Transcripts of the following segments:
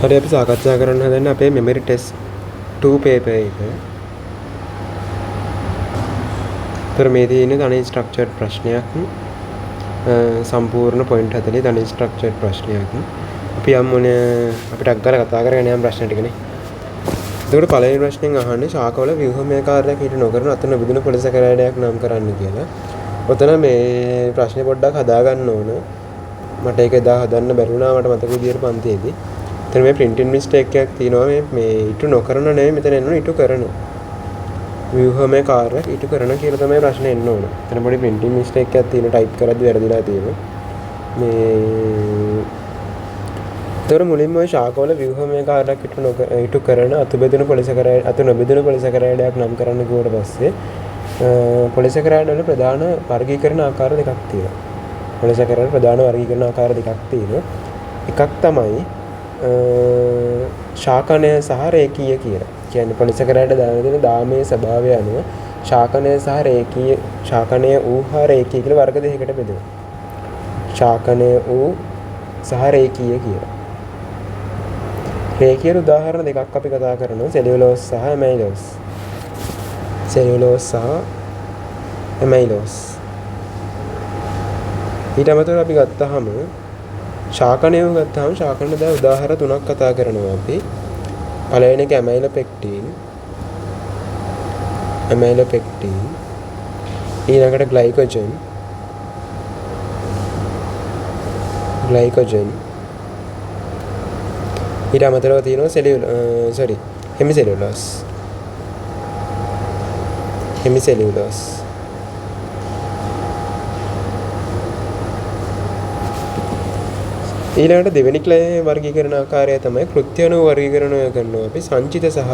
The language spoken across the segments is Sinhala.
හරි අපි සාකච්ඡා කරන්න හදන්නේ අපේ මෙමරි ටෙස්ට් 2 පේපර් එක. ඒතර මේ තියෙන්නේ තනි ස්ට්‍රක්චර්ඩ් ප්‍රශ්නයක්. සම්පූර්ණ පොයින්ට් 40 තනි ස්ට්‍රක්චර්ඩ් ප්‍රශ්නයක්. අපි අපිට අග්ගල කතා කරගෙන යන ප්‍රශ්න ටිකනේ. එතකොට පළවෙනි ප්‍රශ්නෙන් අහන්නේ ශාකවල ව්‍යුහමය කාර්යයක් ඊට නොකරන අතන විදුන පොලිසකරාඩයක් නම් කරන්න කියලා. ඔතන මේ ප්‍රශ්නේ පොඩ්ඩක් හදා ගන්න ඕන. මට ඒක එදා හදන්න බැරි වුණා මට මතක විදියට පන්තියේදී. එතන මේ printing mistake එකක් තියෙනවා මේ ඊට නොකරන නෙවෙයි මෙතන එන්න ඕන ඊට කරන. ව්‍යුහමය කාර්යයක් ඊට කරන කියලා තමයි ප්‍රශ්නේ එන්න ඕන. එතන පොඩි printing mistake එකක් තියෙන type කරද්දි වැරදිලා තියෙනවා. මේ තොර මුලින්ම ශාකවල ව්‍යුහමය කාර්යයක් ඊට කරන අතු බෙදුණු පොලිසකරාඩ අතු නොබෙදුණු පොලිසකරාඩයක් නම් කරන්න කිව්වට පස්සේ පොලිසකරාඩ වල ප්‍රධාන වර්ගීකරණ ආකාර දෙකක් තියෙනවා. පොලිසකරාඩ ප්‍රධාන වර්ගීකරණ ආකාර දෙකක් තියෙනවා. එකක් තමයි ශාකනය සහ රේඛීය කියලා. කියන්නේ පොලිසකරාඩ දාන දෙන දාමයේ ස්වභාවය අනුව ශාකනය සහ රේඛීය ශාකනය වූ හා රේඛීය කියලා වර්ග දෙකකට බෙදෙනවා. ශාකනය වූ සහ රේඛීය කියලා. රේඛීය උදාහරණ දෙකක් අපි කතා කරනවා සෙලියුලෝස් සහ ඇමයිලෝස්. සෙලියුලෝස් සහ ඇමයිලෝස්. ඊට අමතරව අපි ගත්තාම ශාකනයව ගත්තාම ශාකන දැන් උදාහරණ තුනක් කතා කරනවා අපි. පළවෙනි එක ඇමයිලෝපෙක්ටින්. ඇමයිලෝපෙක්ටින්. ඊළඟට ග්ලයිකෝජන්. ග්ලයිකෝජන්. ඊට අමතරව තියෙනවා හෙමිසෙලියුලෝස්. හෙමිසෙලියුලෝස්. ඊළඟට දෙවෙනි ක්ලේ වර්ගීකරණ ආකාරය තමයි කෘත්‍යණු වර්ගීකරණය කරනවා අපි සංචිත සහ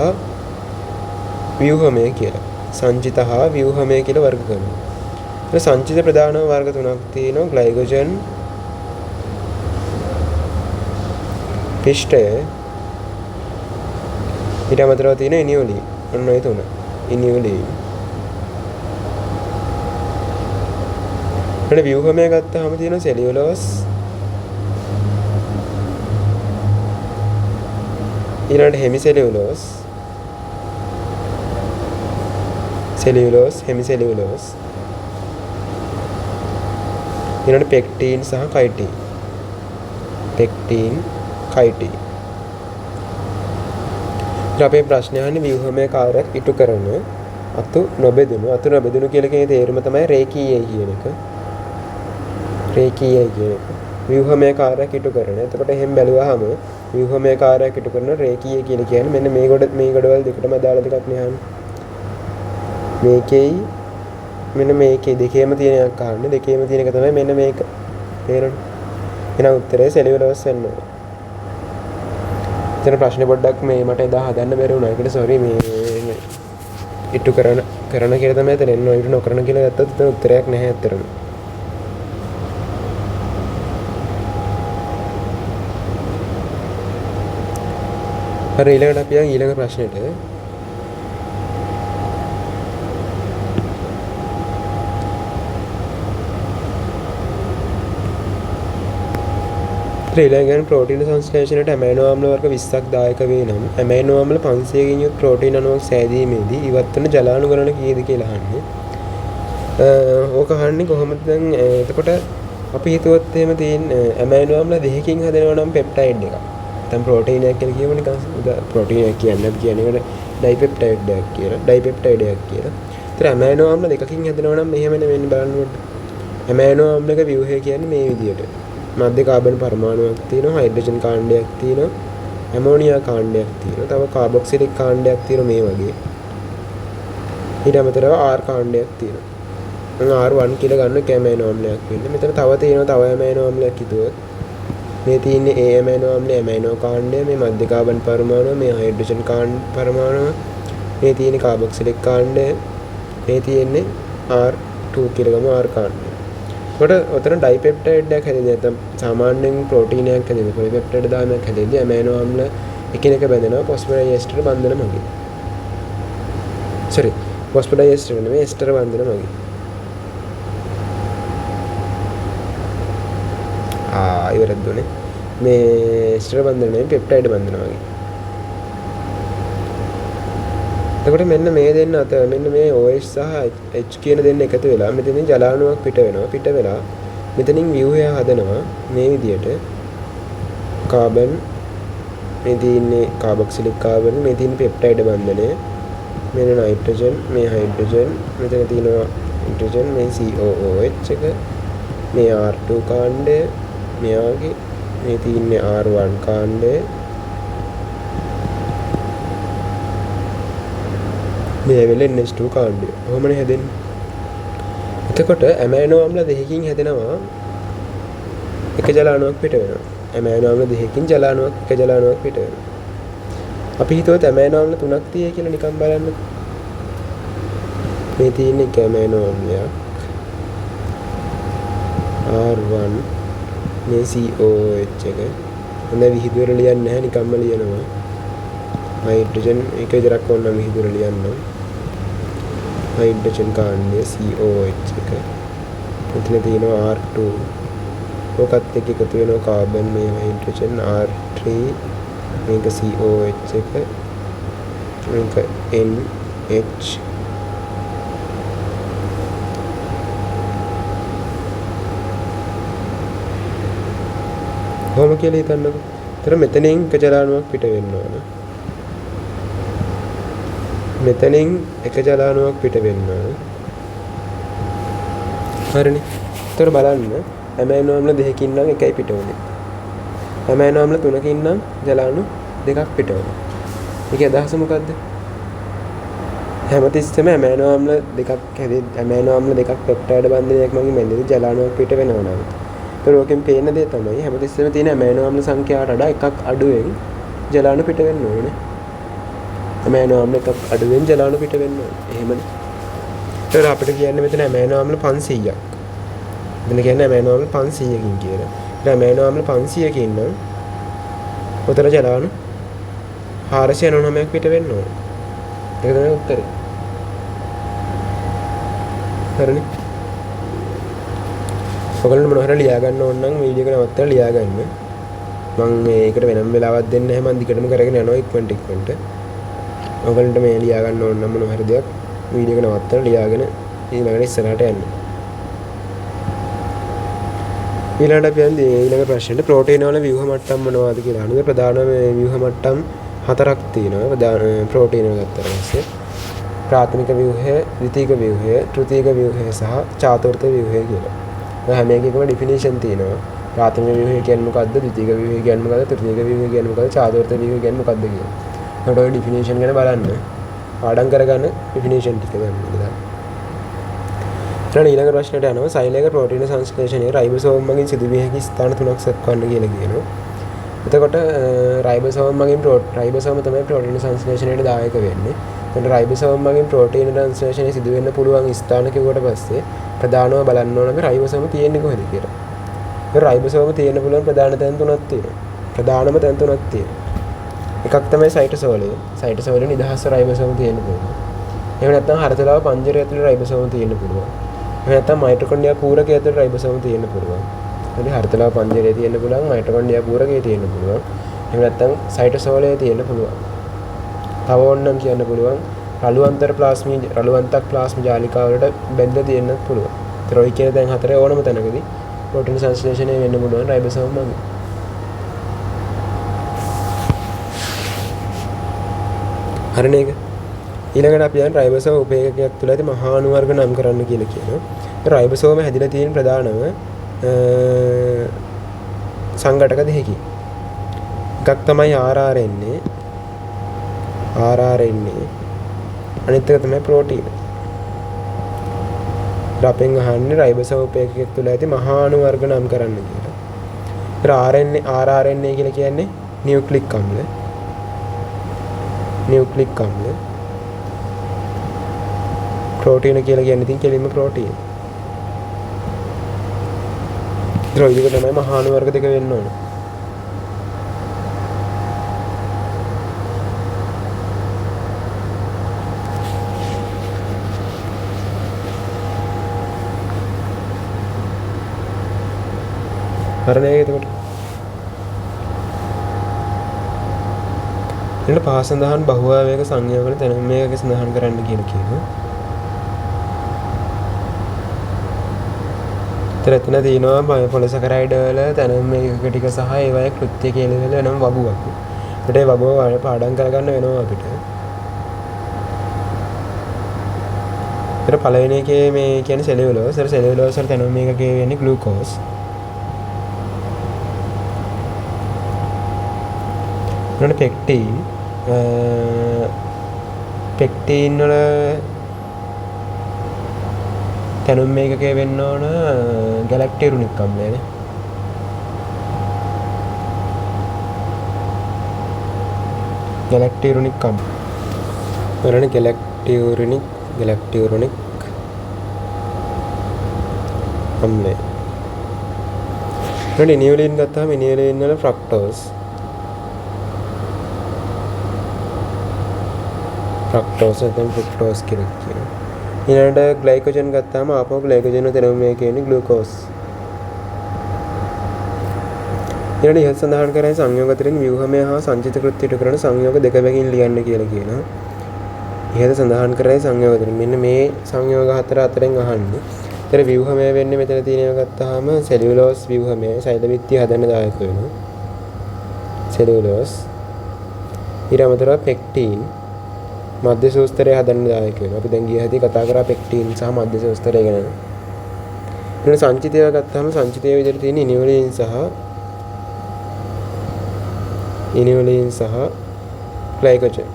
ව්‍යුහමය කියලා. සංචිත හා ව්‍යුහමය කියලා වර්ග කරනවා. ඒ සංචිත ප්‍රධාන වර්ග තුනක් තියෙනවා ග්ලයිකෝජන් පිෂ්ඨය ඊට අමතරව තියෙන ඉනියුලින්. ඔන්න ඔය තුන. ඉනියුලින්. ඊට ව්‍යුහමය ගත්තාම තියෙන සෙලියුලෝස් ඊළඟට හෙමිසෙලියුලෝස් සෙලියුලෝස් හෙමිසෙලියුලෝස් ඊළඟට පෙක්ටින් සහ කයිටින් පෙක්ටින් කයිටින් අපේ ප්‍රශ්නය අහන්නේ ව්‍යුහමය කාර්යයක් ඉටු කරන අතු නොබෙදුණු කියලා කියන තේරුම තමයි රේඛීයයි කියන එක. රේඛීයයි කියන එක. ව්‍යුහමය කාර්යයක් ඉටු කරන. එතකොට එහෙම බැලුවාම ව්‍යුහමය කාර්යයක් ඉටු කරන රේඛීය කියලා කියන්නේ මෙන්න මේ ගොඩවල් දෙකටම අදාළ දෙකක් නේ අහන්නේ. මේකේ මෙන්න මේකේ දෙකේම තියෙන එකක් අහන්නේ. දෙකේම තියෙන එක තමයි මෙන්න මේක. තේරෙනවද? එහෙනම් උත්තරේ සෙලියුලෝස් වෙන්න ඕනේ. එතන ප්‍රශ්නේ පොඩ්ඩක් මට එදා හදන්න බැරි වුණා. ඒකට සෝරි මේ ඉටු කරන කියලා තමයි එතන එන්න ඕනේ. ඉටු නොකරන කියලා ගත්තත් එතන උත්තරයක් නැහැ අතරම. හරි ඊළඟට අපි යන් ඊළඟ ප්‍රශ්නෙට. ඊළඟට ප්‍රෝටීන සංශ්ලේෂණයට ඇමයිනෝ ආම්ල වර්ග 20ක් දායක වේ නම් ඇමයිනෝ ආම්ල 500කින් යුත් ප්‍රෝටීන අණුවක් සෑදීමේදී ඉවත් වන ජලාණු ගණන කීයද කියලා අහන්නේ. ඕක අහන්නේ කොහොමද දැන් එතකොට අපි හිතුවොත් එහෙම තියෙන ඇමයිනෝ ආම්ල දෙකකින් හදනවා නම් පෙප්ටයිඩ් එකක්. දැන් ප්‍රෝටීන් එකක් කියලා කියවනේ ප්‍රෝටීන් එකක් කියන්නේ අපි කියන්නේ ඩයිපෙප්ටයිඩ් එකක් කියලා. ඩයිපෙප්ටයිඩ් එකක් කියලා. ඒතර ඇමයිනෝ ආම්ල දෙකකින් හදනවා නම් මෙහෙම නෙවෙයි බලන්න. ඇමයිනෝ ආම්ලක ව්‍යුහය කියන්නේ මේ විදියට. මධ්‍ය කාබන් පරමාණුවක් තියෙනවා, හයිඩ්‍රජන් කාණ්ඩයක් තියෙනවා, ඇමෝනියා කාණ්ඩයක් තියෙනවා, තව කාබොක්සිලික් කාණ්ඩයක් තියෙනවා මේ වගේ. ඊට අමතරව R කාණ්ඩයක් තියෙනවා. මම R1 කියලා ගන්න එක ඇමයිනෝ ආම්ලයක් වෙන්නේ. මෙතන තව තියෙනවා තව ඇමයිනෝ ආම්ලයක් හිතුවොත්. මේ තියෙන්නේ A ඇමයිනෝ ආම්ලය ඇමයිනෝ කාණ්ඩය, මේ මධ්‍ය කාබන් පරමාණුව, මේ හයිඩ්‍රජන් පරමාණුව, මේ තියෙන්නේ කාබොක්සිලික් කාණ්ඩය, මේ තියෙන්නේ R2 කියලා ගමු R කාණ්ඩය. කොට ඔතන ඩයිපෙප්ටයිඩ් එකක් හැදෙන්නේ නැත්නම් සාමාන්‍යයෙන් ප්‍රෝටීනයක් හැදෙන්නේ පොලිපෙප්ටයිඩ් දාමයක් හැදෙන්නේ ඇමයිනෝ ආම්ල එකිනෙක බැඳෙනවා ෆොස්ෆොඩයිඑස්ටර් බන්ධන මගින්. ෆොස්ෆොඩයිඑස්ටර් නෙමෙයි එස්ටර් බන්ධන මගින්. ඉවරද උනේ. මේ ස්ටර් බන්ධනය පෙප්ටයිඩ් බන්ධන වගේ. එතකොට මෙන්න මේ දෙන්න අතර මෙන්න මේ OH සහ H කියන දෙන්න එකතු වෙලා මෙතනින් ජලාණුවක් පිට වෙනවා. පිට වෙලා මෙතනින් ව්‍යුහය හදනවා මේ විදියට. කාබන් මේ තියෙන්නේ කාබොක්සිලික් කාබන්, මේ තියෙන පෙප්ටයිඩ් බන්ධනය, මෙන්න නයිට්‍රජන්, මේ හයිඩ්‍රජන්, මෙතන තියෙනවා හයිඩ්‍රජන්, මේ COOH එක, මේ R2 කාණ්ඩය, මෙයාගේ මේ තියෙන්නේ R1 කාණ්ඩය, මේ වෙලෙන් NH2 කාණ්ඩය. කොහොමද හැදෙන්නේ? එතකොට ඇමයිනෝ අම්ල දෙකකින් හැදෙනවා එක ජලාණුවක් පිට වෙනවා. ඇමයිනෝ අම්ල දෙකකින් ජලාණුවක් එක ජලාණුවක් පිට වෙනවා. අපි හිතුවත් ඇමයිනෝ අම්ල තුනක් තියෙයි කියලා නිකන් බලන්න. මේ තියෙන එක ඇමයිනෝ අම්ලයක් R1, මේ COOH එක. හොඳ විහිදුවර ලියන්නේ නැහැ, නිකම්ම ලියනවා. හයිඩ්‍රජන් එක විතරක් ඕන නම් විහිදුවර ලියන්න. හයිඩ්‍රජන් කාණ්ඩය COH එක. මෙතන තියෙනවා R2. ඔකත් එක්ක එකතු වෙනවා කාබන්, මේ හයිඩ්‍රජන් R3, මේක COH එක, මේක NH. කොහොම කියලා හිතන්නකෝ. ඒතර මෙතනින් එක ජලාණුවක් පිට වෙන්න ඕන. මෙතනින් එක ජලාණුවක් පිට වෙන්න ඕන. හරිනේ. ඒතර බලන්න ඇමයිනෝ අම්ල දෙකකින් නම් එකයි පිට වෙන්නේ. ඇමයිනෝ අම්ල තුනකින් නම් ජලාණු දෙකක් පිට වෙනවා. මේකේ අදහස මොකද්ද? හැමතිස්සෙම ඇමයිනෝ අම්ල දෙකක් ඇමයිනෝ අම්ල දෙකක් පෙප්ටයිඩ් බන්ධනයක් මගින් බැඳෙද්දී ජලාණුවක් පිට වෙනවා නේද? ඒතර ඔකෙන් පේන දේ තමයි හැමතිස්සෙම තියෙන ඇමයිනෝ අම්ල සංඛ්‍යාවට වඩා එකක් අඩුවෙන් ජලාණු පිට වෙන්න ඕනේ. ඇමයිනෝ අම්ල එකක් අඩුවෙන් ජලාණු පිට වෙන්න ඕනේ. එහෙමනේ. ඒතර අපිට කියන්නේ මෙතන ඇමයිනෝ අම්ල 500ක්. මෙතන කියන්නේ ඇමයිනෝ අම්ල 500කින් කියලා. ඒත් ඇමයිනෝ අම්ල 500කින් නම් උතර ජලාණු 499ක් පිට වෙන්න ඕනේ. ඒක තමයි උත්තරේ. හරිනේ. ඔයගොල්ලෝ මොනවා හරි ලියා ගන්න ඕන නම් වීඩියෝ එක නවත්තලා ලියා ගන්න. මම මේකට වෙනම වෙලාවක් දෙන්නේ නැහැ. මම දිගටම කරගෙන යනවා ඉක්මනට. ඔයගොල්ලන්ට මේ ලියා ගන්න ඕන නම් මොනවා හරි දෙයක් වීඩියෝ එක නවත්තලා ලියාගෙන ඊළඟට ඉස්සරහට යන්න. ඊළඟට අපි යන්නේ ඊළඟ ප්‍රශ්නෙට ප්‍රෝටීන වල ව්‍යුහ මට්ටම් මොනවද කියලා. අනුද ප්‍රධාන ව්‍යුහ මට්ටම් 4ක් තියෙනවා. ප්‍රධාන ප්‍රෝටීන ගත්තා පස්සේ ප්‍රාථමික ව්‍යුහය, ද්විතීයික ව්‍යුහය, තෘතීයික ව්‍යුහය සහ චාතුර්ථ ව්‍යුහය කියලා. හැම එකකම ඩෙෆිනිෂන් තියෙනවා. ප්‍රාථමික ව්‍යුහය කියන්නේ මොකද්ද? ද්විතීයික ව්‍යුහය කියන්නේ මොකද්ද? තෘතීයික ව්‍යුහය කියන්නේ මොකද්ද? චාතුර්ථ ව්‍යුහය කියන්නේ මොකද්ද කියලා. ඒකට ඔය ඩෙෆිනිෂන් ගැන බලන්න. පාඩම් කරගන්න ඩෙෆිනිෂන් ටික ගන්න ඉඳලා. ඊළඟ ප්‍රශ්නයට යනවා. සෛලයක ප්‍රෝටීන සංශ්ලේෂණයේ රයිබෝසෝම් මගින් සිදුවිය හැකි ස්ථාන 3ක් සක්වන්න කියලා කියනවා. එතකොට රයිබෝසෝම් මගින් රයිබෝසෝම තමයි ප්‍රෝටීන සංශ්ලේෂණයට දායක වෙන්නේ. එතකොට රයිබෝසෝම් මගින් ප්‍රෝටීන සංශ්ලේෂණය සිදු වෙන්න පුළුවන් ස්ථාන කිව්වට පස්සේ ප්‍රධානව බලන්න ඕන අපි රයිබෝසෝම තියෙන්නේ කොහෙද කියලා. ඒ රයිබෝසෝම තියෙන්න පුළුවන් ප්‍රධාන තැන් 3ක් තියෙනවා. ප්‍රධානම තැන් 3ක් තියෙනවා. එකක් තමයි සයිටෝසෝලය. සයිටෝසෝලේ නිදහස් රයිබෝසෝම තියෙන්න පුළුවන්. එහෙම නැත්නම් හරතලාව පංජරය ඇතුලේ රයිබෝසෝම තියෙන්න පුළුවන්. එහෙම නැත්නම් මයිටොකොන්ඩ්‍රියා පූරකය ඇතුලේ රයිබෝසෝම තියෙන්න පුළුවන්. හරි හරතලාව පංජරයේ තියෙන්න පුළුවන්, මයිටොකොන්ඩ්‍රියා පූරකයේ තියෙන්න පුළුවන්. එහෙම නැත්නම් සයිටෝසෝලයේ තියෙන්න පුළුවන්. තව ඕනනම් කියන්න පුළුවන් රළුවන්තක් ප්ලාස්ම ජාලිකා වලට බැඳලා තියෙන්නත් පුළුවන්. ඒතර ඔය කියන දැන් හතරේ ඕනම තැනකදී ප්‍රෝටීන සංශ්ලේෂණය වෙන්න පුළුවන් රයිබෝසෝම මගින්. හරිනේ ඒක. ඊළඟට අපි යන රයිබෝසෝම උපේකකයක් තුළ ඇති මහා අණු වර්ග නම් කරන්න කියලා කියනවා. රයිබෝසෝම හැදිලා තියෙන ප්‍රධානම සංඝටක දෙකකින්. එකක් තමයි RRNA. අනිත් එක තමයි ප්‍රෝටීන. අපෙන් අහන්නේ රයිබෝසෝම උපේකකයක් තුළ ඇති මහා අණු වර්ග නම් කරන්න කියලා. RRNA කියලා කියන්නේ නියුක්ලික් අම්ල. ප්‍රෝටීන කියලා කියන්නේ ඉතින් කෙලින්ම ප්‍රෝටීන. ඒක තමයි මහා අණු වර්ග දෙක වෙන්න ඕන. හරිනේ එතකොට. ඊට පහ සඳහන් බහුභාවයක සංයෝගවල තැනුම් මේකක සඳහන් කරන්න කියලා කියනවා. එතන තියෙනවා පොලිසැකරයිඩ් වල තැනුම් මේකක ටික සහ ඒවායේ කෘත්‍ය කියලා වෙනවා වගුවක්. ඒකට ඒ වගුව පාඩම් කරගන්න වෙනවා අපිට. ඊට පළවෙනි එකේ මේ කියන්නේ සෙලියුලෝස්. ඒතර සෙලියුලෝස් වල තැනුම් මේකකේ වෙන්නේ ග්ලූකෝස්. ඊට පෙක්ටින් පෙක්ටින් වල තැනුම් මේකකේ වෙන්න ඕන ගැලැක්ටියුරිනික් අම්ලයනේ. ගැලැක්ටියුරිනික් අම්ල. වරණ ගැලැක්ටියුරිනික් අම්ලය. ඊට ඉනියුලින් ගත්තාම ඉනියුලින් වල ෆ්‍රක්ටෝස්. ෆ්‍රක්ටෝස් නැත්නම් ෆ්‍රුක්ටෝස් කියලා කියනවා. ඊළඟට ග්ලයිකෝජන් ගත්තාම ආපහු ග්ලයිකෝජන් වල තැනුම් මේකේ කියන්නේ ග්ලූකෝස්. ඊළඟට ඉහත සඳහන් කරන්නේ සංයෝග අතරින් ව්‍යුහමය හා සංචිත කෘත්‍ය ඉටු කරන සංයෝග දෙක බැගින් ලියන්න කියලා කියනවා. ඉහත සඳහන් කරන්නේ සංයෝග අතරින් මෙන්න මේ සංයෝග හතර අතරින් අහන්නේ. ඒතර ව්‍යුහමය වෙන්නේ මෙතන තියෙනවා ගත්තාම සෙලියුලෝස් ව්‍යුහමය සෛල බිත්තිය හදන්න දායක වෙනවා. සෙලියුලෝස් ඊට අමතරව පෙක්ටින් මධ්‍ය සූස්තරය හදන්න දායක වෙනවා. අපි දැන් ගිය හැටි කතා කරා පෙක්ටින් සහ මධ්‍ය සූස්තරය ගැන. ඊට සංචිතය ගත්තාම සංචිතයේ විදිහට තියෙන ඉනියුලින් සහ ග්ලයිකෝජන්.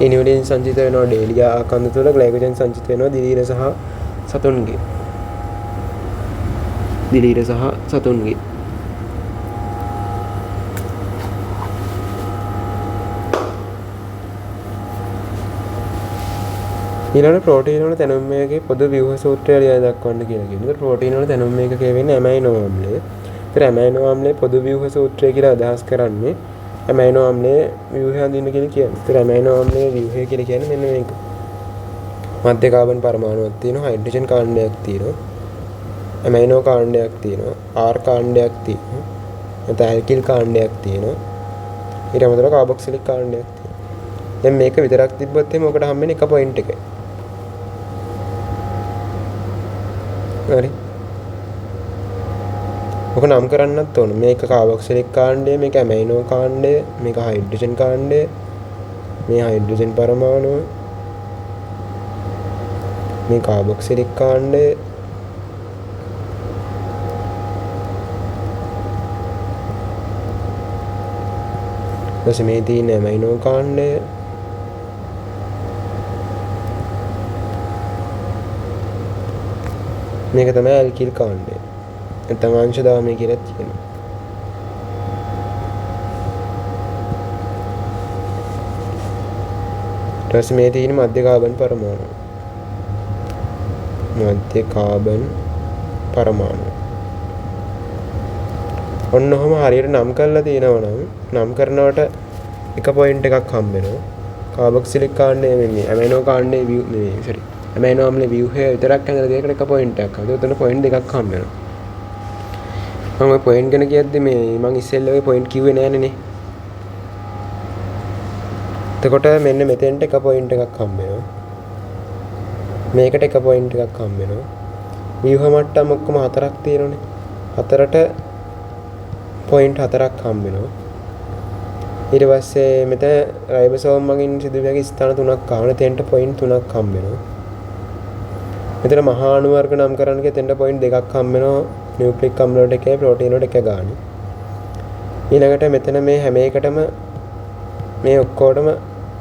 ඉනියුලින් සංචිත වෙනවා ඩේලියා ආකන්ද තුළ, ග්ලයිකෝජන් සංචිත වෙනවා දිලීර සහ සතුන්ගේ. ඊළඟ ප්‍රෝටීන් වල තැනුම් මේකේ පොදු ව්‍යුහ සූත්‍රය ලියා දක්වන්න කියලා කියනවා. ප්‍රෝටීන් වල තැනුම් මේකකේ වෙන්නේ ඇමයිනෝ අම්ලය. ඒතර ඇමයිනෝ අම්ලයේ පොදු ව්‍යුහ සූත්‍රය කියලා අදහස් කරන්නේ ඇමයිනෝ අම්ලයේ ව්‍යුහය හඳුන්වන්න කියලා කියන්නේ. ඒතර ඇමයිනෝ අම්ලයේ ව්‍යුහය කියලා කියන්නේ මෙන්න මේක. මධ්‍ය කාබන් පරමාණුවක් තියෙනවා, හයිඩ්‍රජන් කාණ්ඩයක් තියෙනවා, ඇමයිනෝ කාණ්ඩයක් තියෙනවා, ආර් කාණ්ඩයක් තියෙනවා, නැත්නම් ඇල්කිල් කාණ්ඩයක් තියෙනවා. ඊට අමතරව කාබොක්සිලික් කාණ්ඩයක් තියෙනවා. දැන් මේක විතරක් තිබ්බොත් එහෙනම් ඔකට හම්බෙන්නේ එක පොයින්ට් එකයි. හරි. ඔක නම් කරන්නත් ඕන. මේක කාබොක්සිලික් කාණ්ඩය, මේක ඇමයිනෝ කාණ්ඩය, මේක හයිඩ්‍රජන් කාණ්ඩය, මේ හයිඩ්‍රජන් පරමාණුව, මේ කාබොක්සිලික් කාණ්ඩය, ඊට මේ තියෙන ඇමයිනෝ කාණ්ඩය, මේක තමයි ඇල්කිල් කාණ්ඩය. නැත්නම් අංශදාමය කියලා කියනවා. ඊට පස්සේ මේ තියෙන මධ්‍ය කාබන් පරමාණු. ඔන්න ඔහම හරියට නම් කරලා තියෙනවා නම් නම් කරනවට එක පොයින්ට් එකක් හම්බ වෙනවා. කාබොක්සිලික් කාණ්ඩය මේ ඇමයිනෝ කාණ්ඩයේ ඇමයිනෝ අම්ලයේ ව්‍යුහය විතරක් ඇඳලා දෙයකට එක පොයින්ට් එකක්. හරි. උතන පොයින්ට් දෙකක් හම්බ වෙනවා. මම ඔය පොයින්ට් ගැන කියද්දි මේ මම ඉස්සෙල්ලා ඔය පොයින්ට් කිව්වේ නෑනේ. එතකොට මෙන්න මෙතෙන්ට එක පොයින්ට් එකක් හම්බ වෙනවා. මේකට එක පොයින්ට් එකක් හම්බ වෙනවා. ව්‍යුහ මට්ටම් ඔක්කොම හතරක් තියෙනවනේ. හතරට පොයින්ට් හතරක් හම්බ වෙනවා. ඊට පස්සේ මෙතන රයිබෝසෝම් මගින් සිදුවිය ස්ථාන තුනක් ආවන තෙන්ට පොයින්ට් තුනක් හම්බ වෙනවා. මෙතන මහා අණු වර්ග නම් කරන්න ගිය තෙන්ට පොයින්ට් දෙකක් හම්බ වෙනවා. නියුක්ලික් අම්ල වලට එකයි ප්‍රෝටීන වලට එක ගානේ. ඊළඟට මෙතන මේ හැම එකටම මේ ඔක්කොටම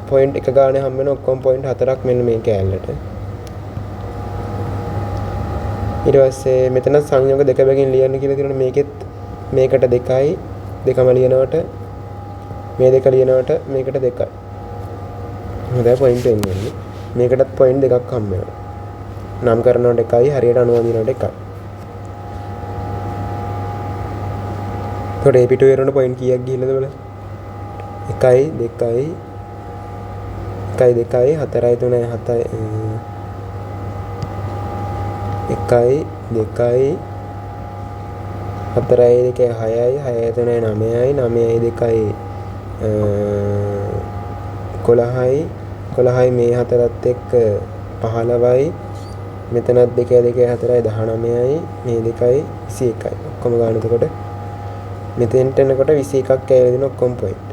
පොයින්ට් එක ගානේ හම්බ වෙන ඔක්කොම පොයින්ට් හතරක් මෙන්න මේ කෑල්ලට. ඊට පස්සේ මෙතන සංයෝග දෙක බැගින් ලියන්න කියලා තියෙනවා. මේකෙත් මේකට 2යි, දෙකම ලියනවට මේ දෙක ලියනවට මේකට 2යි. හොඳයි පොයින්ට් එන්නේ. මේකටත් පොයින්ට් දෙකක් හම්බ වෙනවා. නම් කරනවට 1යි, හරියට අනුව දිනවට 1යි. ඒකට ඒ පිටුවේ යනකොට පොයින්ට් කීයක් ගිහිල්ලාද බලන්න. 1යි 2යි 1යි 2යි 4යි 3යි 7යි 1යි 2යි 4යි 2යි 6යි 6යි 3යි 9යි 9යි 2යි 11යි 11යි මේ හතරත් එක්ක 15යි මෙතනත් 2යි 2යි 4යි 19යි මේ 2යි 21යි ඔක්කොම ගන්න. එතකොට මෙතෙන්ට එනකොට 21ක් කියලා දෙන ඔක්කොම පොයින්ට්.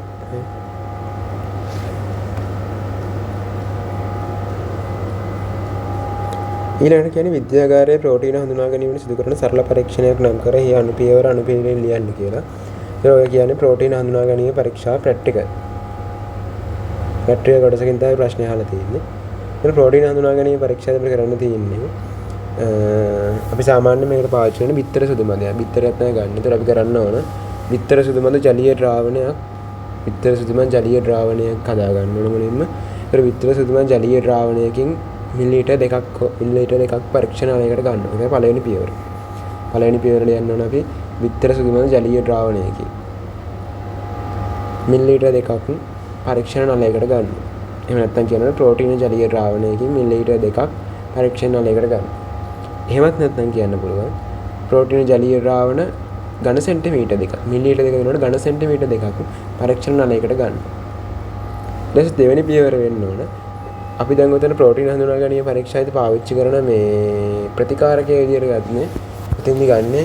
ඊළඟට කියන්නේ විද්‍යාගාරයේ ප්‍රෝටීන හඳුනා ගැනීමට සිදු කරන සරල පරීක්ෂණයක් නම් කර එහි අනුපියවර අනුපිළිවෙලින් ලියන්න කියලා. ඒක ඔය කියන්නේ ප්‍රෝටීන හඳුනා ගැනීම පරීක්ෂා ප්‍රැක්ටිකල්. ප්‍රැක්ටිකල් කොටසකින් තමයි ප්‍රශ්නේ අහලා තියෙන්නේ. ඒක ප්‍රෝටීන හඳුනා ගැනීම පරීක්ෂාව අපිට කරන්න තියෙන්නේ. අපි සාමාන්‍යයෙන් මේකට පාවිච්චි කරන බිත්තර සුදුමදයක්. බිත්තරයක් තමයි ගන්න. ඒතර අපි කරන්න ඕන බිත්තර සුදුමද ජලීය ද්‍රාවණයක්. බිත්තර සුදුමන් ජලීය ද්‍රාවණයක් හදා ගන්න ඕන මුලින්ම. ඒතර බිත්තර සුදුමන් ජලීය ද්‍රාවණයකින් මිලිලීටර් 2ක් පරීක්ෂණාලයකට ගන්න ඕනේ. ඒක පළවෙනි පියවර. පළවෙනි පියවර ලියන්න ඕන අපි බිත්තර සුදුමන් ජලීය ද්‍රාවණයකින් මිලිලීටර් 2ක් පරීක්ෂණාලයකට ගන්න. එහෙම නැත්නම් කියනවා ප්‍රෝටීන ජලීය ද්‍රාවණයකින් මිලිලීටර් 2ක් පරීක්ෂණාලයකට ගන්න. එහෙමත් නැත්නම් කියන්න පුළුවන් ප්‍රෝටීන ජලීය ද්‍රාවණ ඝන සෙන්ටිමීටර් 2ක් මිලිලීටර් 2 වෙනකොට ඝන සෙන්ටිමීටර් 2ක් පරීක්ෂණාලයකට ගන්න. ඊට දෙවෙනි පියවර වෙන්න ඕන අපි දැන් උතන ප්‍රෝටීන හඳුනා ගැනීම පරීක්ෂාවේදී පාවිච්චි කරන මේ ප්‍රතිකාරකයේ විදියට ගන්න. උතින්දි ගන්න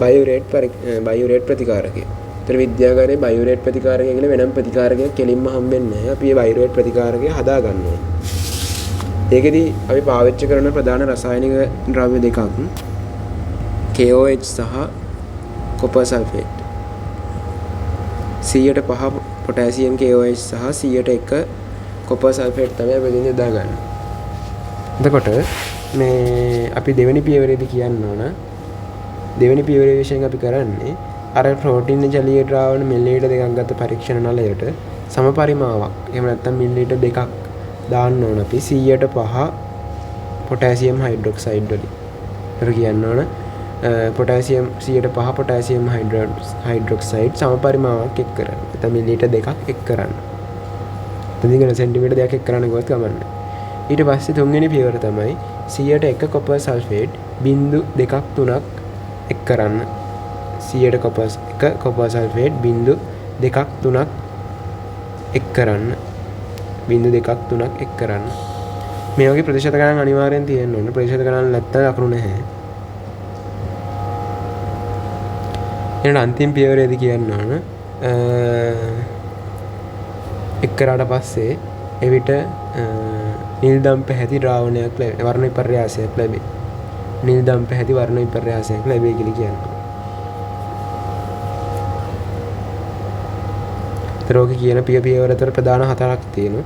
බයුරේට් ප්‍රතිකාරකය. ඒතර විද්‍යාගාරයේ බයුරේට් ප්‍රතිකාරකය කියලා වෙනම ප්‍රතිකාරකයක් කෙලින්ම හම්බෙන්නේ නැහැ. අපි මේ බයුරේට් ප්‍රතිකාරකය හදා ගන්න ඕනේ. ඒකෙදි අපි පාවිච්චි කරන ප්‍රධාන රසායනික ද්‍රව්‍ය දෙකක් KOH සහ කොපර් සල්ෆේට්. 100% පොටෑසියම් KOH සහ 100% කොපර් සල්ෆේට් තමයි අපි දෙන්නේ දාගන්න. එතකොට මේ අපි දෙවෙනි පියවරේදී කියන්න ඕන දෙවෙනි පියවරේ විශේෂයෙන් අපි කරන්නේ අර ප්‍රෝටීන ජලීය ද්‍රාවණ මිලිලීටර් 2ක් ගත පරීක්ෂණ නලයට සම පරිමාවක් එහෙම නැත්නම් මිලිලීටර් 2ක් දාන්න ඕන අපි 100% පොටෑසියම් හයිඩ්‍රොක්සයිඩ් වලින්. ඒක කියන්න ඕන පොටෑසියම් 100% පොටෑසියම් හයිඩ්‍රොක්සයිඩ් සම පරිමාවක් එක් කරන්න. නැත්නම් මිලිලීටර් 2ක් එක් කරන්න. තදිගෙන සෙන්ටිමීටර් 2ක් එක් කරන්න ගියොත් ගමන්නේ. ඊට පස්සේ තුන්වෙනි පියවර තමයි 100% කොපර් සල්ෆේට් 0.2ක් 3ක් එක් කරන්න. 100% කොපර් සල්ෆේට් 0.2ක් 3ක් එක් කරන්න. 0.2ක් 3ක් එක් කරන්න. මේ වගේ ප්‍රතිශත ගණන් අනිවාර්යෙන් තියෙන්න ඕනේ. ප්‍රතිශත ගණන් නැත්තම් අකුරු නැහැ. ඊළඟ අන්තිම පියවරේදී කියන්න ඕන එක් කරාට පස්සේ එවිට නිල්දම් පැහැති ද්‍රාවණයක් ලැබෙයි. වර්ණ විපර්යාසයක් ලැබෙයි. නිල්දම් පැහැති වර්ණ විපර්යාසයක් ලැබෙයි කියලා කියනවා. තරෝගි කියන පියවර අතර ප්‍රධාන හතරක් තියෙනවා.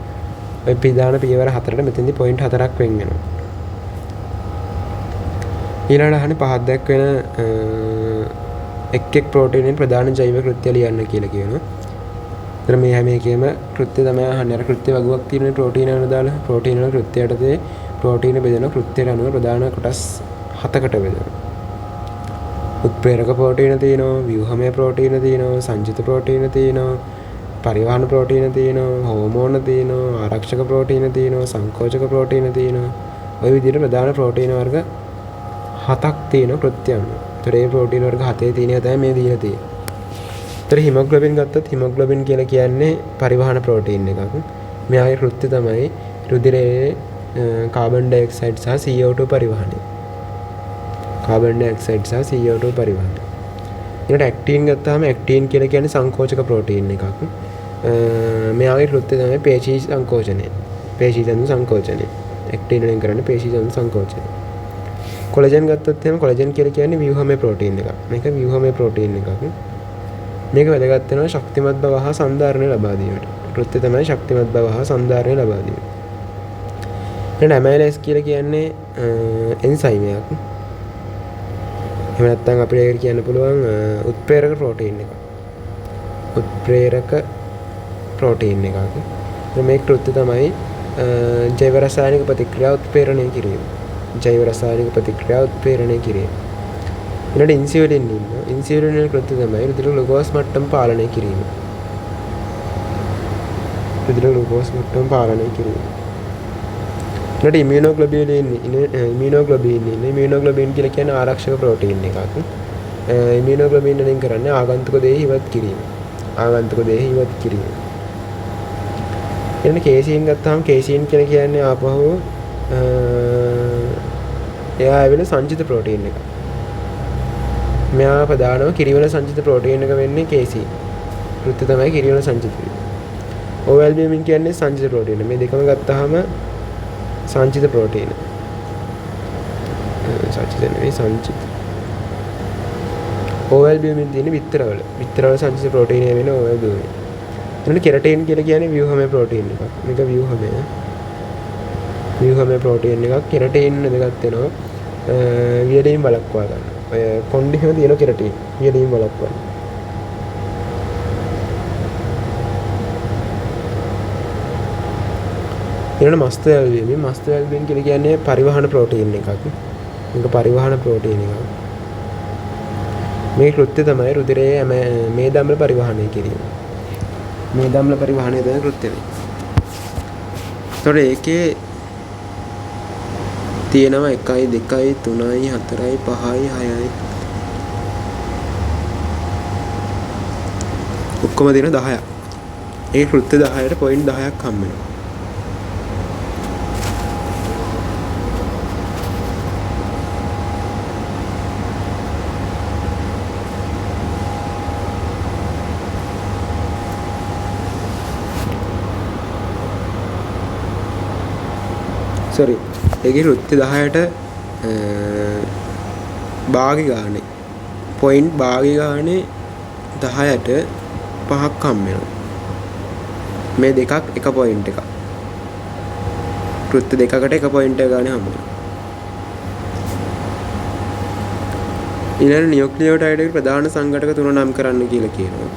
ඔය ප්‍රධාන පියවර හතරට මෙතෙන්දී පොයින්ට් 4ක් වෙන් වෙනවා. ඊළඟට අහන්නේ පහක් දක්වන එක් ප්‍රෝටීනෙන් ප්‍රධාන ජෛව කෘත්‍ය ලියන්න කියලා කියනවා. ඒතර මේ හැම එකේම කෘත්‍ය තමයි අහන්නේ. අර කෘත්‍ය වගුවක් තියෙන ප්‍රෝටීන වල දාලා ප්‍රෝටීන වල කෘත්‍යයටදී ප්‍රෝටීන බෙදෙන කෘත්‍යයට අනුව ප්‍රධාන කොටස් 7කට බෙදෙනවා. උත්ප්‍රේරක ප්‍රෝටීන තියෙනවා, ව්‍යුහමය ප්‍රෝටීන තියෙනවා, සංජිත ප්‍රෝටීන තියෙනවා, පරිවහන ප්‍රෝටීන තියෙනවා, හෝමෝන තියෙනවා, ආරක්ෂක ප්‍රෝටීන තියෙනවා, සංකෝචක ප්‍රෝටීන තියෙනවා. ওই විදිහට ප්‍රධාන ප්‍රෝටීන වර්ග 7ක් තියෙනවා කෘත්‍යයන්. ඒතර ඒ ප්‍රෝටීන වර්ග 7 තියෙනවා තමයි මේ දීලා තියෙන්නේ. ඒතර හිමොග්ලොබින් ගත්තොත් හිමොග්ලොබින් කියලා කියන්නේ පරිවහන ප්‍රෝටීන් එකක්. මෙයාගේ කෘත්‍ය තමයි රුධිරයේ කාබන් ඩයොක්සයිඩ් සහ CO2 පරිවහනය. කාබන් ඩයොක්සයිඩ් සහ CO2 පරිවහනය. ඊට ඇක්ටින් ගත්තාම ඇක්ටින් කියලා කියන්නේ සංකෝචක ප්‍රෝටීන් එකක්. මෙයාගේ කෘත්‍ය තමයි පේශී සංකෝචනය. පේශී තන්තු සංකෝචනය. ඇක්ටින් වලින් කරන්නේ පේශී තන්තු සංකෝචනය. කොලජන් ගත්තොත් එහෙනම් කොලජන් කියලා කියන්නේ ව්‍යුහමය ප්‍රෝටීන් එකක්. මේක ව්‍යුහමය ප්‍රෝටීන් එකක්. මේක වැදගත් වෙනවා ශක්තිමත් බව හා සන්ධාරණය ලබා දීමට. කෘත්‍ය තමයි ශක්තිමත් බව හා සන්ධාරණය ලබා දීම. ඊට ඇමයිලේස් කියලා කියන්නේ එන්සයිම් එකක්. එහෙම නැත්නම් අපිට ඒකට කියන්න පුළුවන් උත්ප්‍රේරක ප්‍රෝටීන් එකක්. උත්ප්‍රේරක ප්‍රෝටීන් එකක්. මේ කෘත්‍ය තමයි ජෛව රසායනික ප්‍රතික්‍රියා උත්ප්‍රේරණය කිරීම. ජෛව රසායනික ප්‍රතික්‍රියා උත්ප්‍රේරණය කිරීම. ඊළඟ ඉන්සියුලින් ඉන්නවා. ඉන්සියුලින් වල කෘත්‍ය තමයි රුධිර ග්ලූකෝස් මට්ටම පාලනය කිරීම. රුධිර ග්ලූකෝස් මට්ටම පාලනය කිරීම. ඊළඟ ඉමුනෝග්ලොබින් ඉන්නේ. ඉමුනෝග්ලොබින් කියලා කියන්නේ ආරක්ෂක ප්‍රෝටීන් එකක්. ඉමියුනෝග්ලොබින් වලින් කරන්නේ ආගන්තුක දේ ඉවත් කිරීම. ආගන්තුක දේ ඉවත් කිරීම. ඊළඟ කේසීන් ගත්තාම කේසීන් කියලා කියන්නේ ආපහු එයා ඇවිල්ලා සංචිත ප්‍රෝටීන් එක. මෙයා ප්‍රධානම කිරිවල සංචිත ප්‍රෝටීන් එක වෙන්නේ කේසීන්. කෘත්‍ය තමයි කිරිවල සංචිත වීම. ඕවැල්බියමින් කියන්නේ සංචිත ප්‍රෝටීන. මේ දෙකම ගත්තාම සංචිත ප්‍රෝටීන. සංචිත නෙවෙයි සංචිත. ඕවැල්බියමින් තියෙන විත්තරවල. විත්තරවල සංචිත ප්‍රෝටීනය වෙන ඕවැල්බියමින්. ඊළඟ කෙරටින් කියලා කියන්නේ ව්‍යුහමය ප්‍රෝටීන් එකක්. මේක ව්‍යුහමය. ව්‍යුහමය ප්‍රෝටීන් එකක්. කෙරටින් දෙකක් වෙනවා. වියලීම් වළක්වා ගන්න. ඔය කොණ්ඩෙම තියෙන කෙරටින් වියලීම් වළක්වන්න. ඊළඟ මස්ත ඇල්බියමින් මස්ත ඇල්බියමින් කියලා කියන්නේ පරිවහන ප්‍රෝටීන් එකක්. මේක පරිවහන ප්‍රෝටීන් එකක්. මේ කෘත්‍ය තමයි රුධිරයේ මේ දම්ල පරිවහනය කිරීම. මේ දම්ල පරිවහනය තමයි කෘත්‍ය වෙන්නේ. ඒතකොට ඒකේ තියෙනවා 1 2 3 4 5 6යි ඔක්කොම දෙන 10ක්. ඒ කෘත්‍ය 10ට පොයින්ට් 10ක් හම්බ වෙනවා. සෝරි ඒකේ කෘත්‍ය 10ට භාගි ගානේ පොයින්ට් භාගි ගානේ 10ට 5ක් හම්බ වෙනවා. මේ දෙකක් එක පොයින්ට් එකක්. කෘත්‍ය දෙකකට එක පොයින්ට් එක ගානේ හම්බ වෙනවා. ඊළඟ නියුක්ලියෝටයිඩ් එකේ ප්‍රධාන සංඝටක තුන නම් කරන්න කියලා කියනවා.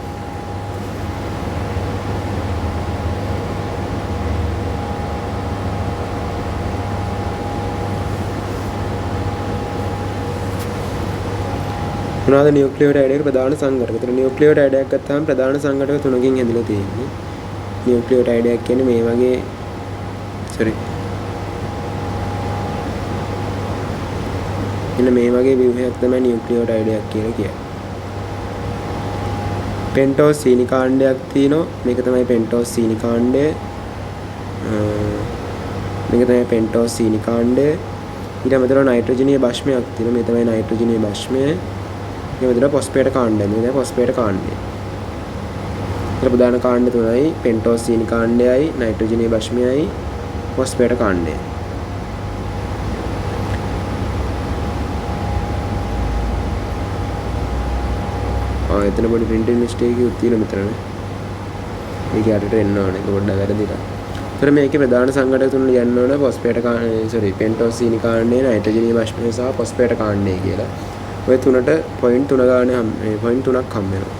මොනවාද නියුක්ලියෝටයිඩ් එකේ ප්‍රධාන සංඝටක? ඒතර නියුක්ලියෝටයිඩ් එකක් ගත්තාම ප්‍රධාන සංඝටක තුනකින් හැදිලා තියෙන්නේ. නියුක්ලියෝටයිඩ් එකක් කියන්නේ මේ වගේ එන්න මේ වගේ ව්‍යුහයක් තමයි නියුක්ලියෝටයිඩ් එකක් කියලා කියන්නේ. පෙන්ටෝස් සීනි කාණ්ඩයක් තියෙනවා. මේක තමයි පෙන්ටෝස් සීනි කාණ්ඩය. මේක තමයි පෙන්ටෝස් සීනි කාණ්ඩය. ඊට අමතරව නයිට්‍රජනීය භස්මයක් තියෙනවා. මේ තමයි නයිට්‍රජනීය භස්මය. මේ විදිහට ෆොස්ෆේට් කාණ්ඩය. මේ තමයි ෆොස්ෆේට් කාණ්ඩය. ඒතර ප්‍රධාන කාණ්ඩ තුනයි පෙන්ටෝස් සීනි කාණ්ඩයයි නයිට්‍රජනීය භස්මයයි ෆොස්ෆේට් කාණ්ඩයයි. එතන පොඩි printing mistake එකක් තියෙනවා මෙතන. මේක යටට එන්න ඕනේ. ඒක පොඩ්ඩක් වැරදිලා. ඒතර මේකේ ප්‍රධාන සංඝටක තුන ලියන්න ඕන ෆොස්ෆේට් පෙන්ටෝස් සීනි කාණ්ඩය, නයිට්‍රජනීය භස්මය සහ ෆොස්ෆේට් කාණ්ඩය කියලා. ඔය තුනට පොයින්ට් 3 ගානේ පොයින්ට් 3ක් හම්බ වෙනවා.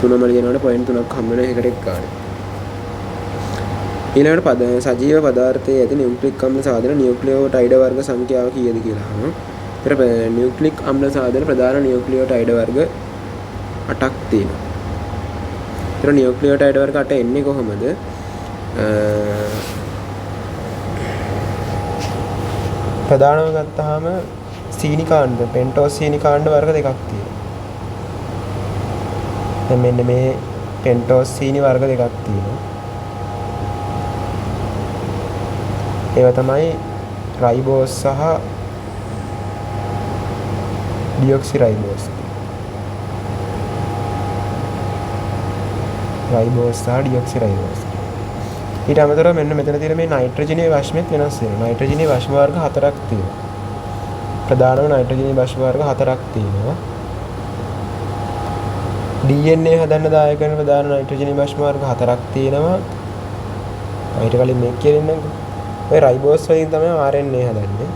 තුනම ලියනකොට පොයින්ට් 3ක් හම්බ වෙනවා ඒකට එක් ගානේ. ඊළඟට සජීව පදාර්ථයේ ඇති නියුක්ලික් අම්ල සාධන නියුක්ලියෝටයිඩ වර්ග සංඛ්‍යාව කීයද කියලා අහනවා. ඒතර නියුක්ලික් අම්ල සාධන ප්‍රධාන නියුක්ලියෝටයිඩ වර්ග 8ක් තියෙනවා. ඒතර නියුක්ලියෝටයිඩ වර්ග 8 එන්නේ කොහොමද? ප්‍රධානව ගත්තාම සීනි කාණ්ඩ පෙන්ටෝස් සීනි කාණ්ඩ වර්ග දෙකක් තියෙනවා. දැන් මෙන්න මේ පෙන්ටෝස් සීනි වර්ග දෙකක් තියෙනවා. ඒවා තමයි රයිබෝස් සහ ඩියොක්සිරයිබෝස්. රයිබෝස් සහ ඩියොක්සිරයිබෝස්. ඊට අමතරව මෙන්න මෙතන තියෙන මේ නයිට්‍රජනීය භස්මෙත් වෙනස් වෙනවා. නයිට්‍රජනීය භස්ම වර්ග 4ක් තියෙනවා. ප්‍රධානම නයිට්‍රජනීය භස්ම වර්ග 4ක් තියෙනවා. DNA හදන්න දායක වෙන ප්‍රධාන නයිට්‍රජනීය භස්ම වර්ග 4ක් තියෙනවා. ඊට කලින් මේක කියන්නම්කෝ. ඔය රයිබෝස් වලින් තමයි RNA හදන්නේ.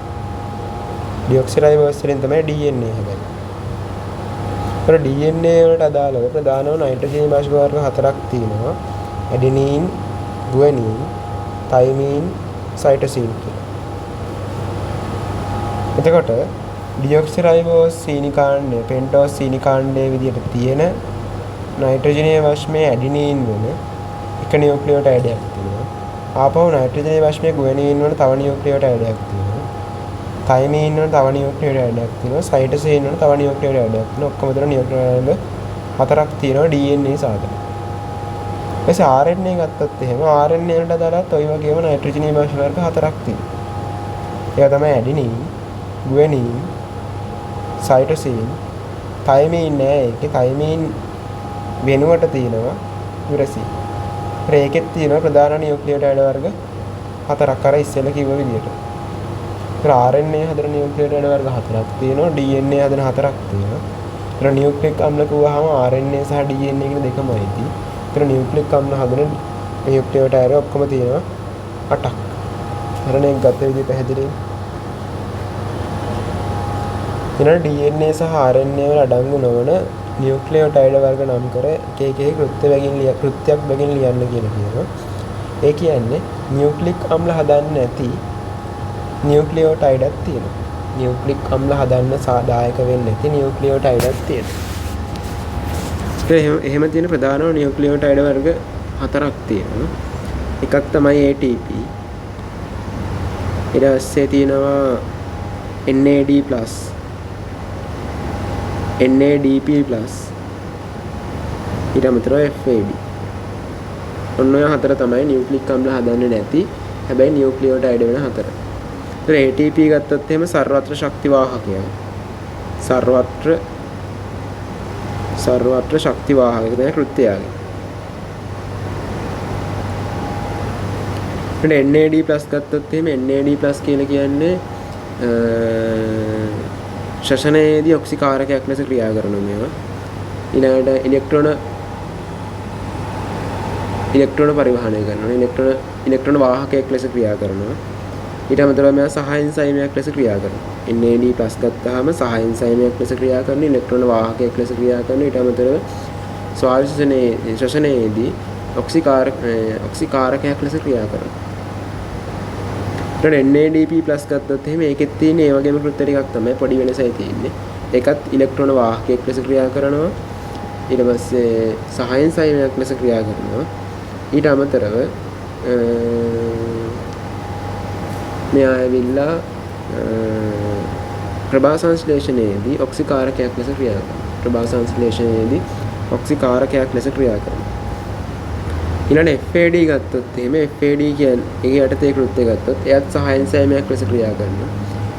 ඩියොක්සිරයිබෝස් වලින් තමයි DNA හදන්නේ. ඒතර DNA වලට අදාළව ප්‍රධානම නයිට්‍රජනීය භස්ම වර්ග 4ක් තියෙනවා. ඇඩෙනීන්, ගුවනින්, තයිමීන්, සයිටොසින් කියලා. එතකොට ඩියොක්සිරයිබෝස් සීනි කාණ්ඩය, පෙන්ටෝස් සීනි කාණ්ඩයේ විදිහට තියෙන නයිට්‍රජනීය භස්මයේ ඇඩෙනීන් වෙන එක නියුක්ලියෝටයිඩයක් තියෙනවා. ආපහු නයිට්‍රජනීය භස්මයේ ගුවනින් වන තව නියුක්ලියෝටයිඩයක් තියෙනවා. තයිමේ ඉන්නවනේ තව නියුක්ලියෝටයිඩයක් තියෙනවා. සයිටෝසින් ඉන්නවනේ තව නියුක්ලියෝටයිඩයක් තියෙනවා. ඔක්කොම විතර නියුක්ලියෝටයිඩ් 4ක් තියෙනවා DNA සාධන. ඊපස්සේ RNA ගත්තත් එහෙම RNA වලට අදාළවත් ওই වගේම නයිට්‍රජන් නියමාංශ වර්ග 4ක් තියෙනවා. ඒවා තමයි ඇඩිනින්, ගුවනින්, සයිටෝසින්, තයිමීන් නෑ. ඒකේ තයිමීන් වෙනුවට තියෙනවා යුරසින්. ඒකෙත් තියෙනවා ප්‍රධාන නියුක්ලියෝටයිඩ් වර්ග 4ක් අර ඉස්සෙල්ලා කිව්ව විදිහට. RNA හදන නියුක්ලියෝටයිඩ් වර්ග 4ක් තියෙනවා. DNA හදන 4ක් තියෙනවා. ඒතර නියුක්ලික් අම්ල කිව්වහම RNA සහ DNA කියන දෙකමයි තියෙන්නේ. ඒතර නියුක්ලික් අම්ල හදන නියුක්ලියෝටයිඩ් ඔක්කොම තියෙනවා 8ක්. හරණේ ගත විදිහ පැහැදිලියි. ඊළඟ DNA සහ RNA වල අඩංගු නොවන නියුක්ලියෝටයිඩ් වර්ග නම් කර එක කෘත්‍යයක් බැගින් ලියන්න කියලා කියනවා. ඒ කියන්නේ නියුක්ලික් අම්ල හදන්නේ නැති නියුක්ලියෝටයිඩක් තියෙනවා. නියුක්ලික් අම්ල හදන්න සාධායක වෙන්නේ නැති නියුක්ලියෝටයිඩක් තියෙනවා. එහෙම තියෙන ප්‍රධාන නියුක්ලියෝටයිඩ් වර්ග 4ක් තියෙනවා. එකක් තමයි ATP. ඊට පස්සේ තියෙනවා NAD+, NADP+, ඊට අමතරව FAD. ඔන්න ඔය 4 තමයි නියුක්ලික් අම්ල හදන්නේ නැති හැබැයි නියුක්ලියෝටයිඩ් වෙන 4. ATP ගත්තත් එහෙම සර්වත්‍ර ශක්ති වාහකයක්. සර්වත්‍ර ශක්ති වාහකයක් තමයි කෘත්‍යයගේ. NAD+ ගත්තත් එහෙම NAD+ කියලා කියන්නේ ශ්වසනයේදී ඔක්සිකාරකයක් ලෙස ක්‍රියා කරනවා මේවා. ඊළඟට ඉලෙක්ට්‍රෝන පරිවහනය කරනවා. ඉලෙක්ට්‍රෝන වාහකයක් ලෙස ක්‍රියා කරනවා. ඊට අමතරව මේවා සහ එන්සයිමයක් ලෙස ක්‍රියා කරනවා. NAD+ ගත්තාම සහ එන්සයිමයක් ලෙස ක්‍රියා කරන ඉලෙක්ට්‍රෝන වාහකයක් ලෙස ක්‍රියා කරන. ඊට අමතරව ශ්වසනයේදී ඔක්සිකාරකයක් ලෙස ක්‍රියා කරනවා. NADP+ ගත්තොත් එහෙම ඒකෙත් තියෙන ඒ වගේම කෘත්‍ය ටිකක් තමයි පොඩි වෙනසයි තියෙන්නේ. ඒකත් ඉලෙක්ට්‍රෝන වාහකයක් ලෙස ක්‍රියා කරනවා. ඊට පස්සේ සහ එන්සයිමයක් ලෙස ක්‍රියා කරනවා. ඊට අමතරව මෙයා ඇවිල්ලා ප්‍රභා සංශ්ලේෂණයේදී ඔක්සිකාරකයක් ලෙස ක්‍රියා කරනවා. ප්‍රභා සංශ්ලේෂණයේදී ඔක්සිකාරකයක් ලෙස ක්‍රියා කරනවා. ඊළඟ FAD ගත්තොත් එහෙම FAD කියන්නේ ඒකේ යටතේ කෘත්‍ය ගත්තොත් එයත් සහ එන්සයිමයක් ලෙස ක්‍රියා කරනවා.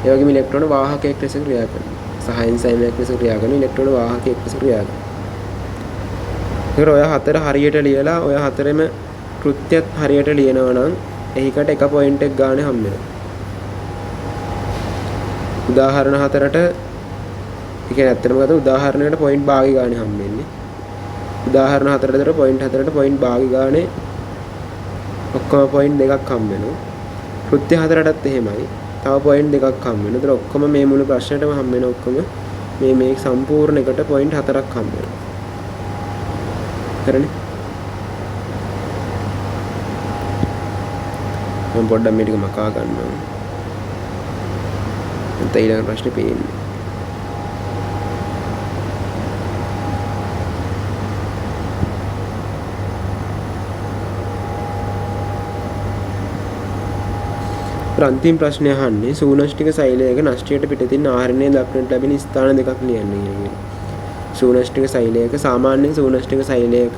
ඒ වගේම ඉලෙක්ට්‍රෝන වාහකයක් ලෙස ක්‍රියා කරනවා. සහ එන්සයිමයක් ලෙස ක්‍රියා කරන ඉලෙක්ට්‍රෝන වාහකයක් ලෙස ක්‍රියා කරනවා. ඒතර ඔය 4 හරියට ලියලා ඔය 4ෙම කෘත්‍යත් හරියට ලියනවා නම් එහිකට එක පොයින්ට් එකක් ගන්න හම්බ වෙනවා. උදාහරණ 4ට ඒ කියන්නේ ඇත්තටම ගත්තොත් උදාහරණයකට පොයින්ට් භාගය ගන්න හම්බ වෙන්නේ. උදාහරණ 4ට දර පොයින්ට් 4ට පොයින්ට් භාගය ගානේ ඔක්කොම පොයින්ට් දෙකක් හම්බ වෙනවා. කෘත්‍ය 4ටත් එහෙමයි. තව පොයින්ට් දෙකක් හම්බ වෙනවා. ඒතර ඔක්කොම මේ මුළු ප්‍රශ්නෙටම හම්බ වෙන ඔක්කොම මේ සම්පූර්ණ එකට පොයින්ට් 4ක් හම්බ වෙනවා. හරිනේ? මම පොඩ්ඩක් මේ ටික මකා ගන්නවා. එතන ඊළඟ ප්‍රශ්නේ පේන්නේ. අන්තිම ප්‍රශ්නය අහන්නේ සූනෂ්ටික සෛලයක නෂ්ටයට පිටින් ආහාරණය දක්නට ලැබෙන ස්ථාන දෙකක් ලියන්න කියලා. සූනෂ්ටික සෛලයක සාමාන්‍යයෙන් සූනෂ්ටික සෛලයක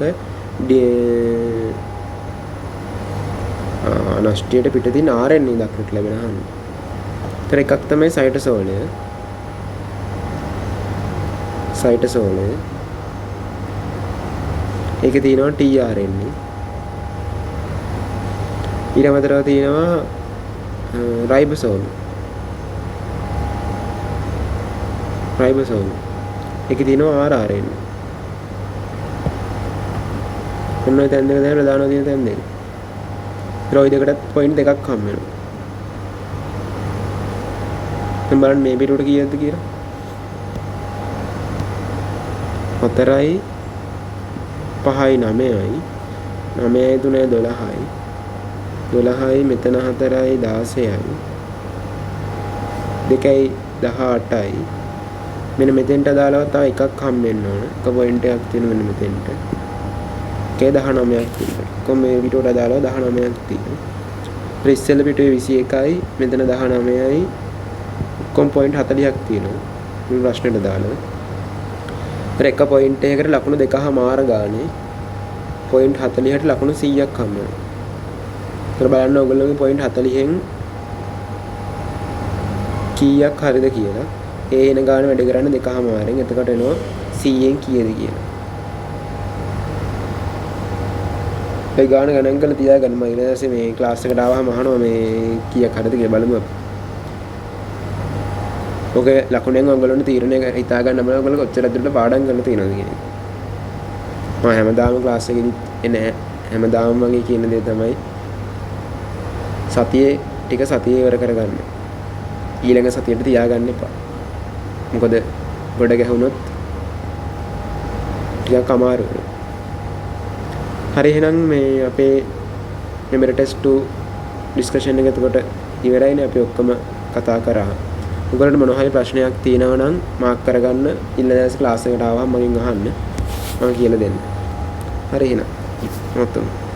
නෂ්ටයට පිටින් ආහාරණය දක්නට ලැබෙන අහන්නේ. ඒතර එකක් තමයි සයිටෝසෝලය. ඒකේ තියෙනවා tRNA. ඊට අමතරව තියෙනවා රයිබෝසෝම්. ඒකේ තියෙනවා RRNA. ඔන්න ඔය තැන් දෙක තමයි ප්‍රධානව තියෙන තැන් දෙක. ඒ දෙකටත් පොයින්ට් දෙකක් හම්බ වෙනවා. දැන් බලන්න මේ පිටුවට කීයක්ද කියලා. 4යි 5යි 9යි 9යි 3යි 12යි 12යි මෙතන 4යි 16යි 2යි 18යි මෙන්න මෙතෙන්ට අදාළව තව එකක් හම්බ වෙන්න ඕන. එක පොයින්ට් එකක් තියෙන මෙන්න මෙතෙන්ට. ඒකේ 19ක් තියෙනවා. කොහොම මේ පිටුවට අදාළව 19ක් තියෙනවා. ඉස්සෙල්ල පිටුවේ 21යි මෙතන 19යි ඔක්කොම පොයින්ට් 40ක් තියෙනවා මේ ප්‍රශ්නෙට දාලා. එක පොයින්ට් එකකට ලකුණු 2.5 ගානේ පොයින්ට් 40ට ලකුණු 100ක් හම්බ වෙනවා. ඒතර බලන්න ඔයගොල්ලෝගේ පොයින්ට් 40න් කීයක් හරිද කියලා. ඒ එන ගාන වැඩ කරන්නේ 2.5න්. එතකොට එනවා 100න් කීයද කියලා. ඒ ගාන ගණන් කරලා තියාගන්න. මම ඊට පස්සේ මේ ක්ලාස් එකට ආවම අහනවා මේ කීයක් හරිද කියලා බලමු අපි. ඔගේ ලකුණෙන් ඔයගොල්ලන්ට තීරණය හිතා ගන්න බෑ ඔයගොල්ලෝ කොච්චර දුරට පාඩම් කරලා තියෙනවද කියන එක. මම හැමදාම ක්ලාස් එකේදී එන්නේ හැමදාම මගේ කියන දේ තමයි සතියේ ටික සතියේ ඉවර කරගන්න. ඊළඟ සතියට තියාගන්න එපා. මොකද ගොඩ ගැහුනොත් ටිකක් අමාරු වෙනවා. හරි එහෙනම් මේ අපේ මෙමරි ටෙස්ට් 2 ඩිස්කෂන් එක එතකොට ඉවරයිනේ. අපි ඔක්කොම කතා කරා. ඔයගොල්ලන්ට මොන හරි ප්‍රශ්නයක් තියෙනවා නම් මාක් කරගන්න. ඊළඟ දවසේ ක්ලාස් එකට ආවම මගෙන් අහන්න. මම කියලා දෙන්න. හරි එහෙනම්. මොකක්ද